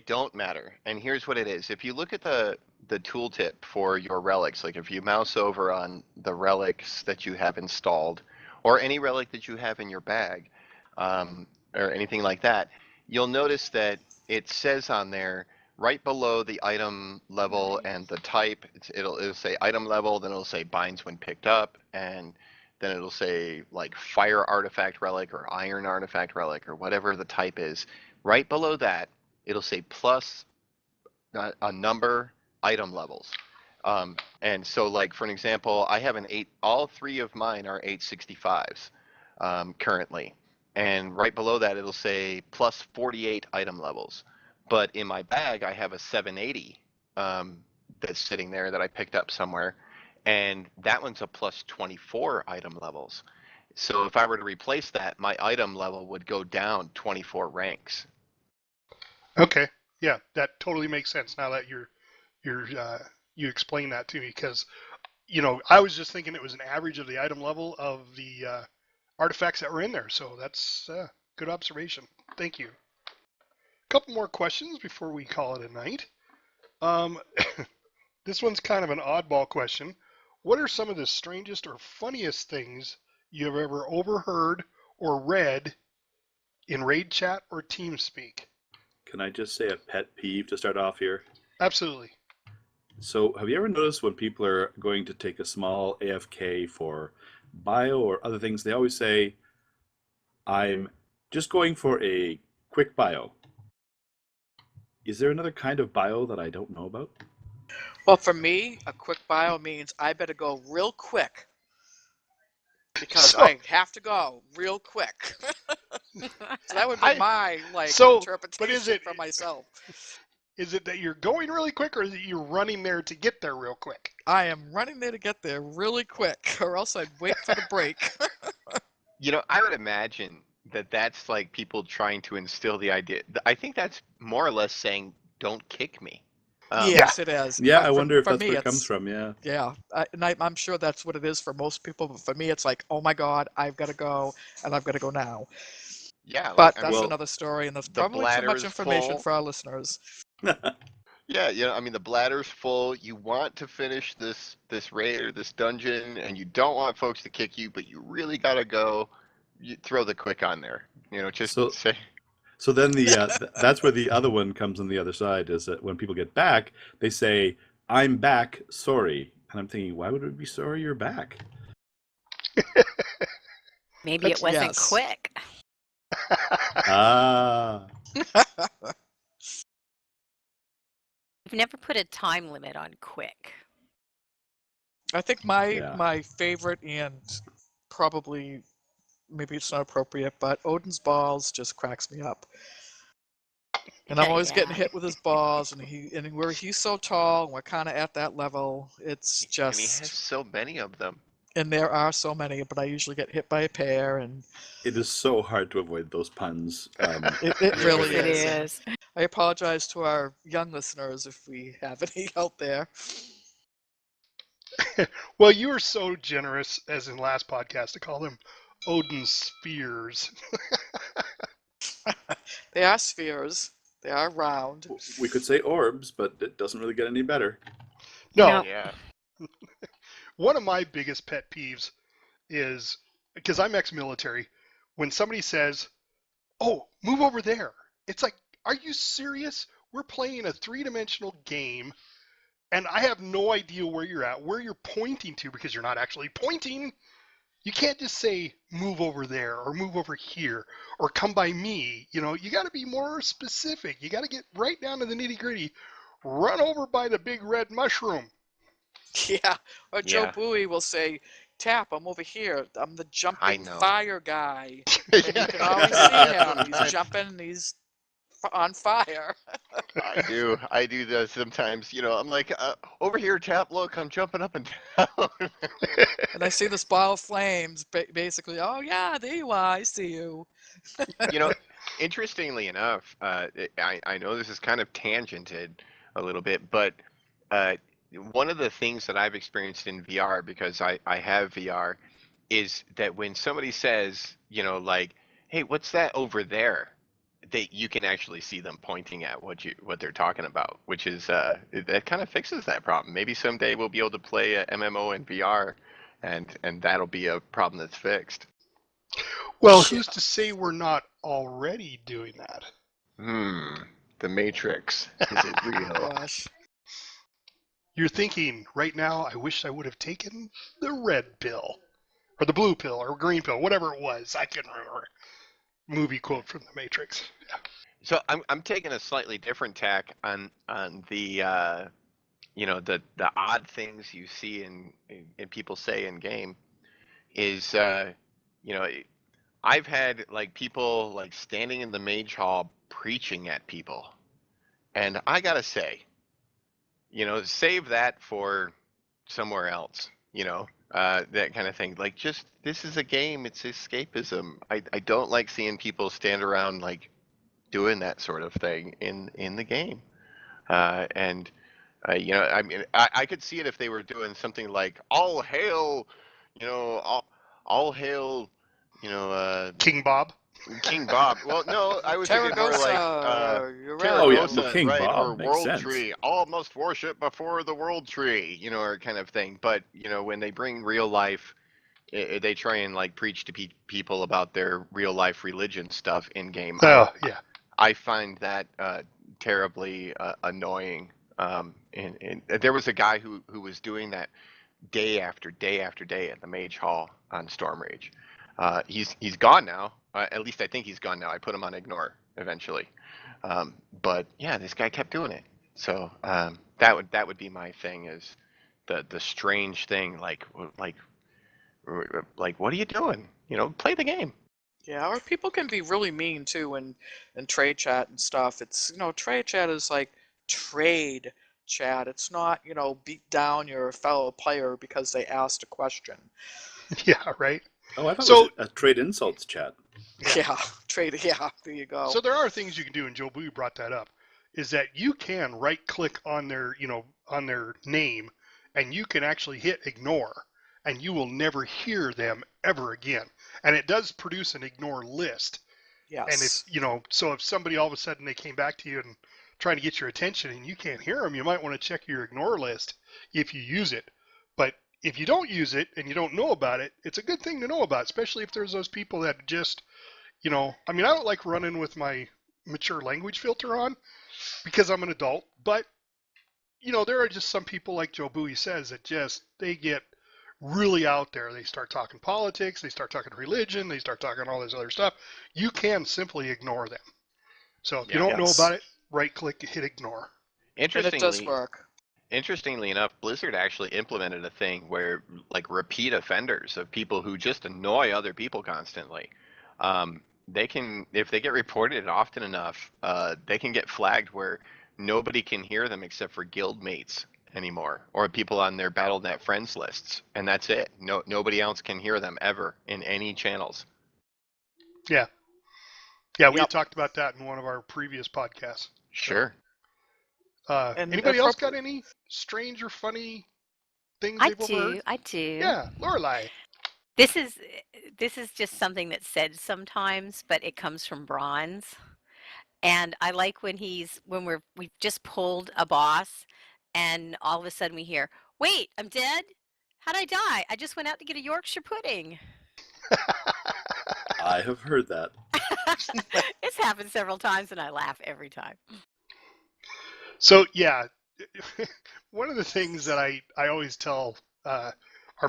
don't matter. And here's what it is. If you look at the tooltip for your relics, like if you mouse over on the relics that you have installed, or any relic that you have in your bag, or anything like that, you'll notice that it says on there, right below the item level and the type, it'll say item level, then it'll say binds when picked up, and then it'll say like fire artifact relic or iron artifact relic or whatever the type is. Right below that, it'll say plus a number item levels. And so like for an example, I have all 3 of mine are 865s currently. And right below that, it'll say plus 48 item levels. But in my bag, I have a 780 that's sitting there that I picked up somewhere. And that one's a plus 24 item levels. So if I were to replace that, my item level would go down 24 ranks. Okay, yeah, that totally makes sense now that you explain that to me, because I was just thinking it was an average of the item level of the artifacts that were in there. So that's good observation. Thank you. A couple more questions before we call it a night. This one's kind of an oddball question. What are some of the strangest or funniest things you have ever overheard or read in raid chat or TeamSpeak? Can I just say a pet peeve to start off here? Absolutely. So, have you ever noticed when people are going to take a small AFK for bio or other things, they always say, I'm just going for a quick bio. Is there another kind of bio that I don't know about? Well, for me, a quick bio means I better go real quick, because I have to go real quick. So that would be my interpretation for myself. Is it that you're going really quick, or is it you're running there to get there real quick? I am running there to get there really quick, or else I'd wait for the break. I would imagine that that's like people trying to instill the idea. I think that's more or less saying, don't kick me. Yes, it is. Yeah, But I wonder if that's me, where it comes from, yeah. Yeah, and I'm sure that's what it is for most people, but for me it's like, oh my god, I've got to go, and I've got to go now. Yeah, But like, that's another story, and there's probably too much information full. for our listeners. Yeah, I mean, the bladder's full. You want to finish this raid or this dungeon, and you don't want folks to kick you, but you really gotta go. You throw the quick on there. Just say. So then that's where the other one comes on the other side, is that when people get back, they say, I'm back, sorry. And I'm thinking, why would we be sorry you're back? Maybe it wasn't quick. Ah. I've never put a time limit on quick. I think my favorite, and probably maybe it's not appropriate, but Odin's balls just cracks me up. And I'm always getting hit with his balls, and where he's so tall, and we're kind of at that level. It's just. And he has so many of them. And there are so many, but I usually get hit by a pair, and. It is so hard to avoid those puns. It really It is. I apologize to our young listeners if we have any out there. Well, you were so generous, as in last podcast, to call them Odin spheres. They are spheres. They are round. We could say orbs, but it doesn't really get any better. No, No. Yeah. one of my biggest pet peeves is, because I'm ex-military, when somebody says, "Oh, move over there," it's like, are you serious? We're playing a three-dimensional game, and I have no idea where you're at, where you're pointing to, because you're not actually pointing. You can't just say, "Move over there," or "Move over here," or "Come by me." You know, you got to be more specific. You got to get right down to the nitty-gritty. Run over by the big red mushroom. Yeah. Or Yeah. Jobui will say, "Tap, I'm over here. I'm the jumping know. fire guy." And you can always see him. He's jumping and he's on fire. I do that sometimes. I'm like, over here, Tap. Look, I'm jumping up and down. And I see this ball of flames, basically. "Oh, yeah, there you are. I see you." Interestingly enough, I know this is kind of tangented a little bit, but one of the things that I've experienced in VR, because I have VR, is that when somebody says, like, "Hey, what's that over there?" you can actually see them pointing at what they're talking about, which is that kind of fixes that problem. Maybe someday we'll be able to play a MMO in VR, and that'll be a problem that's fixed. Well, who's to say we're not already doing that? The Matrix. Is it real? Gosh. You're thinking right now, I wish I would have taken the red pill, or the blue pill, or green pill, whatever it was. I can't remember. Movie quote from the Matrix. Yeah. So I'm taking a slightly different tack on the the odd things you see in people say in game is I've had like people like standing in the mage hall preaching at people, and I gotta say, save that for somewhere else. That kind of thing. Like, just, this is a game. It's escapism. I don't like seeing people stand around like doing that sort of thing in the game. And I mean, I could see it if they were doing something like all hail, all hail, King Bob. King Bob. Well, no, I was thinking more like you're Oh, yeah, Terragosa, King right? Bob Or makes World sense. Tree. All must worship before the World Tree, or kind of thing. But when they bring real life, they try and like preach to people about their real life religion stuff in game. Oh, yeah. I find that terribly annoying. And there was a guy who was doing that day after day after day at the Mage Hall on Storm Rage. He's gone now. At least I think he's gone now. I put him on ignore eventually. But yeah, this guy kept doing it. So that would be my thing, is the strange thing, like what are you doing? Play the game. Yeah, or people can be really mean too in trade chat and stuff. It's, trade chat is like trade chat. It's not, beat down your fellow player because they asked a question. Yeah, right. Oh, I thought So- it was a trade insults chat. Yeah, trade. Yeah, there you go. So there are things you can do, and Jobui brought that up, is that you can right-click on their, on their name, and you can actually hit ignore, and you will never hear them ever again. And it does produce an ignore list. Yes. And if, so if somebody all of a sudden they came back to you and trying to get your attention and you can't hear them, you might want to check your ignore list if you use it. But if you don't use it and you don't know about it, it's a good thing to know about, especially if there's those people that just, I mean, I don't like running with my mature language filter on because I'm an adult, but, there are just some people, like Jobui says, that they get really out there. They start talking politics, they start talking religion, they start talking all this other stuff. You can simply ignore them. So if you don't know about it, right click, hit ignore. And it does work. Interestingly enough, Blizzard actually implemented a thing where, like, repeat offenders of people who just annoy other people constantly, they can, if they get reported often enough, they can get flagged where nobody can hear them except for guild mates anymore, or people on their Battle.net friends lists, and that's it. Nobody else can hear them ever in any channels. Yeah, we talked about that in one of our previous podcasts. Sure. And anybody else got any strange or funny things they've overheard? I do. Yeah, Laureli. This is just something that's said sometimes, but it comes from Bronze. And I like when we've just pulled a boss and all of a sudden we hear, "Wait, I'm dead? How'd I die? I just went out to get a Yorkshire pudding." I have heard that. It's happened several times and I laugh every time. So yeah, one of the things that I always tell our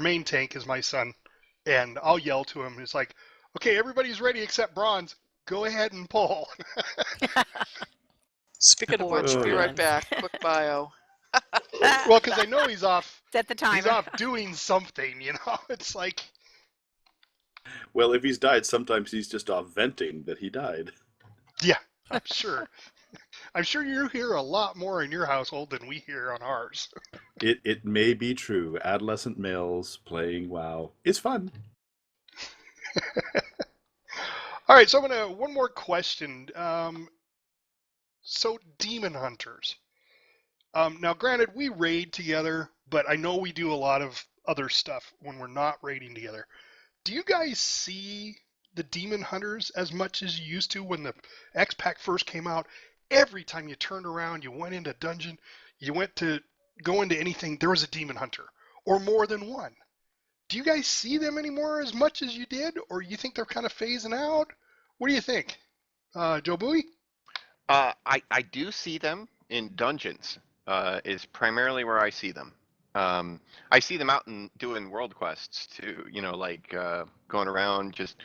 main tank is my son, and I'll yell to him. It's like, okay, everybody's ready except Bronze. Go ahead and pull. Speaking of Poor which, be right Bronze. back. Quick bio. Well, because I know he's off. Set the timer. He's off doing something. It's like, Well, if he's died, sometimes he's just off venting that he died. yeah, I'm sure. I'm sure you hear a lot more in your household than we hear on ours. It may be true. Adolescent males playing WoW is fun. All right, so one more question. So demon hunters. Now, granted, we raid together, but I know we do a lot of other stuff when we're not raiding together. Do you guys see the demon hunters as much as you used to when the X-Pack first came out? Every time you turned around, you went into a dungeon, you went to go into anything, there was a demon hunter, or more than one. Do you guys see them anymore as much as you did, or you think they're kind of phasing out? What do you think? Jobui? I do see them in dungeons. Is primarily where I see them. I see them out and doing world quests too. Like going around just.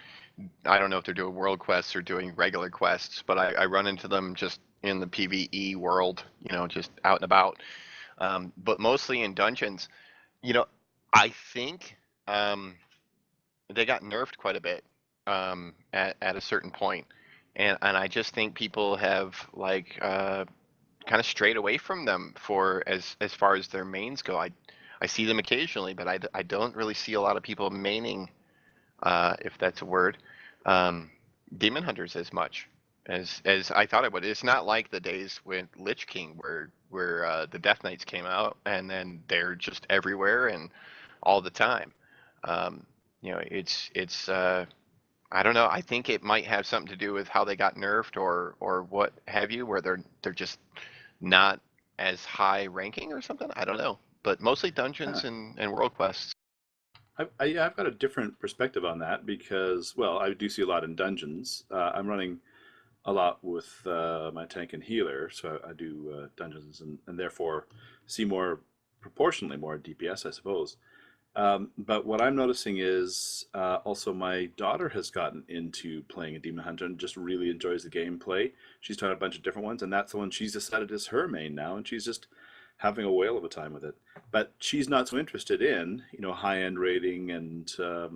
I don't know if they're doing world quests or doing regular quests, but I run into them just in the PvE world. Just out and about. But mostly in dungeons. I think they got nerfed quite a bit at a certain point, and I just think people have like kind of strayed away from them for as far as their mains go. I see them occasionally, but I don't really see a lot of people maining, if that's a word, demon hunters as much as I thought it would. It's not like the days when Lich King where the Death Knights came out and then they're just everywhere and all the time. It's I don't know. I think it might have something to do with how they got nerfed or what have you, where they're just not as high ranking or something. I don't know, but mostly dungeons and world quests. I've got a different perspective on that because, well, I do see a lot in dungeons. I'm running a lot with my tank and healer, so I do dungeons and therefore see proportionally more DPS, I suppose. But what I'm noticing is also my daughter has gotten into playing a Demon Hunter and just really enjoys the gameplay. She's tried a bunch of different ones, and that's the one she's decided is her main now, and she's just having a whale of a time with it. But she's not so interested in, high-end rating and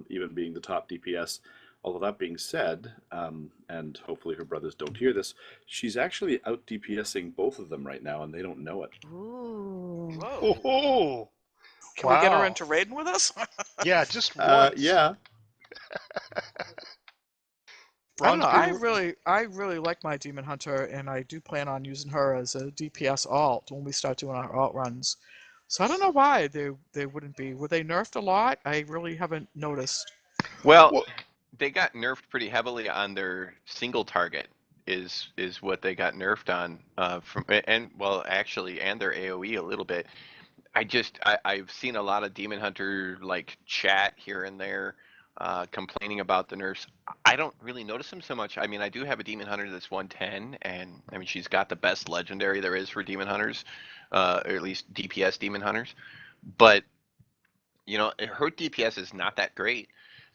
even being the top DPS. Although that being said, and hopefully her brothers don't hear this, she's actually out DPSing both of them right now, and they don't know it. Ooh. Whoa. Oh, Can we get her wow. into raiding with us? Yeah, just once. Yeah. I don't know. Bronze I really like my Demon Hunter, and I do plan on using her as a DPS alt when we start doing our alt runs. So I don't know why they wouldn't be. Were they nerfed a lot? I really haven't noticed. Well, Well, they got nerfed pretty heavily on their single target is what they got nerfed on and their AoE a little bit. I've seen a lot of Demon Hunter like chat here and there complaining about the nerfs. I don't really notice them so much. I mean, I do have a Demon Hunter that's 110, and I mean she's got the best legendary there is for Demon Hunters, or at least DPS Demon Hunters. But her DPS is not that great,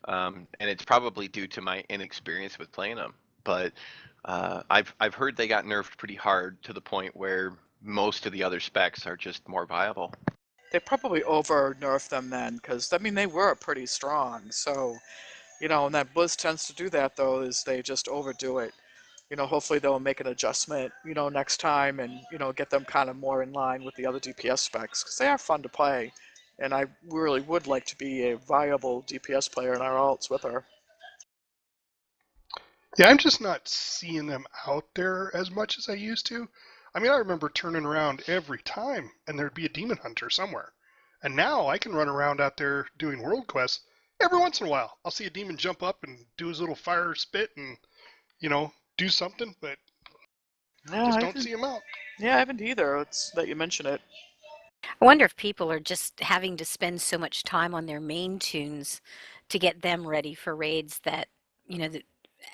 and it's probably due to my inexperience with playing them. But I've heard they got nerfed pretty hard to the point where most of the other specs are just more viable. They probably over nerfed them then, because I mean they were pretty strong. So, and that Blizz tends to do that though, is they just overdo it. Hopefully they'll make an adjustment, next time and, get them kind of more in line with the other DPS specs, because they are fun to play. And I really would like to be a viable DPS player in our alts with her. yeah, I'm just not seeing them out there as much as I used to. I mean, I remember turning around every time and there'd be a demon hunter somewhere. And now I can run around out there doing world quests. Every once in a while, I'll see a demon jump up and do his little fire spit and, do something. But Yeah, Just I don't haven't, see them out. yeah, I haven't either. It's that you mention it. I wonder if people are just having to spend so much time on their main tunes to get them ready for raids that, that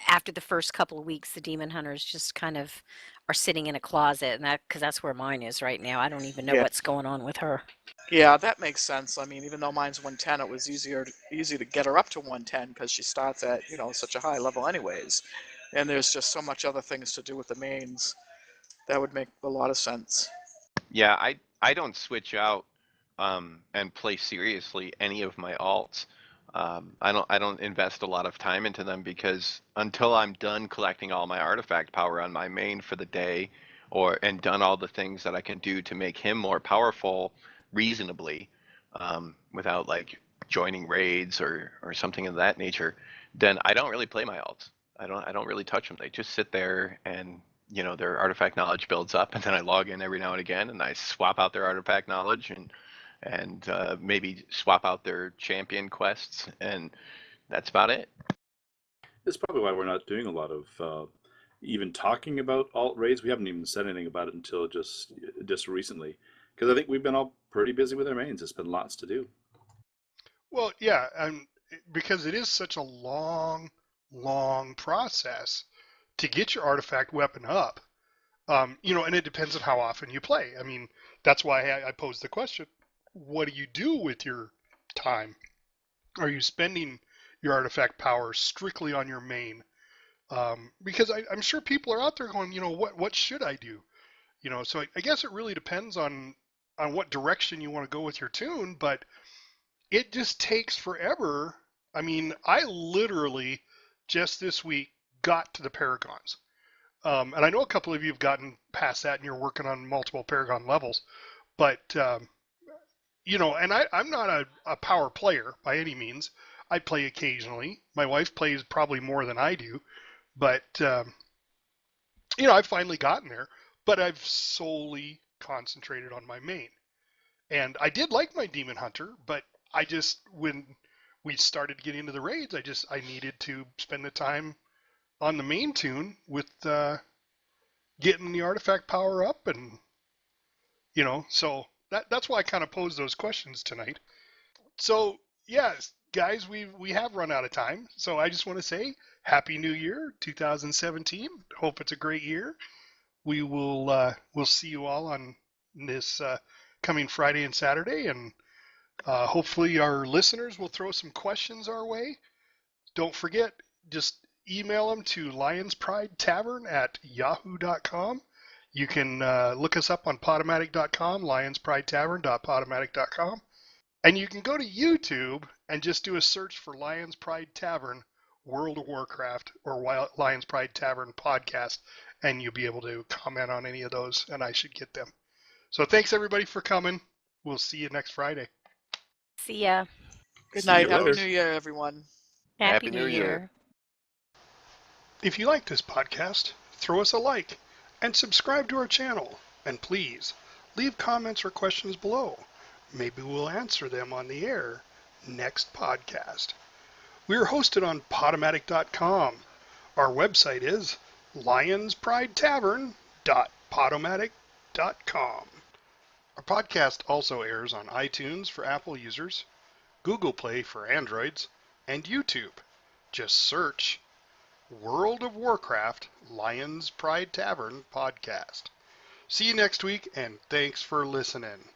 after the first couple of weeks, the demon hunters just kind of are sitting in a closet, and because that's where mine is right now. I don't even know Yeah. what's going on with her. Yeah, that makes sense. I mean, even though mine's 110, it was easy to get her up to 110 because she starts at such a high level anyways, and there's just so much other things to do with the mains. That would make a lot of sense. Yeah, I don't switch out and play seriously any of my alts. I don't invest a lot of time into them because until I'm done collecting all my artifact power on my main for the day, and done all the things that I can do to make him more powerful reasonably, without like joining raids or something of that nature, then I don't really play my alts. I don't really touch them. They just sit there and their artifact knowledge builds up, and then I log in every now and again and I swap out their artifact knowledge and maybe swap out their champion quests, and that's about it. That's probably why we're not doing a lot of even talking about alt raids. We haven't even said anything about it until just recently, because I think we've been all pretty busy with our mains. It's been lots to do. Well, yeah, because it is such a long process to get your artifact weapon up. And it depends on how often you play. I mean, that's why I posed the question: what do you do with your time? Are you spending your artifact power strictly on your main? Because I'm sure people are out there going, what should I do? So I guess it really depends on what direction you want to go with your tune, but it just takes forever. I mean, I literally just this week got to the Paragons. And I know a couple of you have gotten past that and you're working on multiple Paragon levels, but, and I'm not a power player by any means. I play occasionally. My wife plays probably more than I do, but, I've finally gotten there, but I've solely concentrated on my main. And I did like my Demon Hunter, but I just, when we started getting into the raids, I needed to spend the time on the main tune with getting the artifact power up, and so that's why I kind of posed those questions tonight. So yes, guys, we have run out of time, so I just want to say Happy New Year 2017. Hope it's a great year. We'll see you all on this coming Friday and Saturday, and hopefully our listeners will throw some questions our way. Don't forget, just email them to lionsprideTavern@yahoo.com. You can look us up on Podomatic.com, lionsPrideTavern.podomatic.com. And you can go to YouTube and just do a search for Lions Pride Tavern World of Warcraft or Lions Pride Tavern podcast, and you'll be able to comment on any of those, and I should get them. So thanks everybody for coming. We'll see you next Friday. See ya. Good See night. you Happy later. New Year, everyone. Happy New New Year. Year. If you like this podcast, throw us a like and subscribe to our channel. And please, leave comments or questions below. Maybe we'll answer them on the air next podcast. We are hosted on Podomatic.com. Our website is lionsPrideTavern.podomatic.com. Our podcast also airs on iTunes for Apple users, Google Play for Androids, and YouTube. Just search World of Warcraft Lions Pride Tavern podcast. See you next week, and thanks for listening.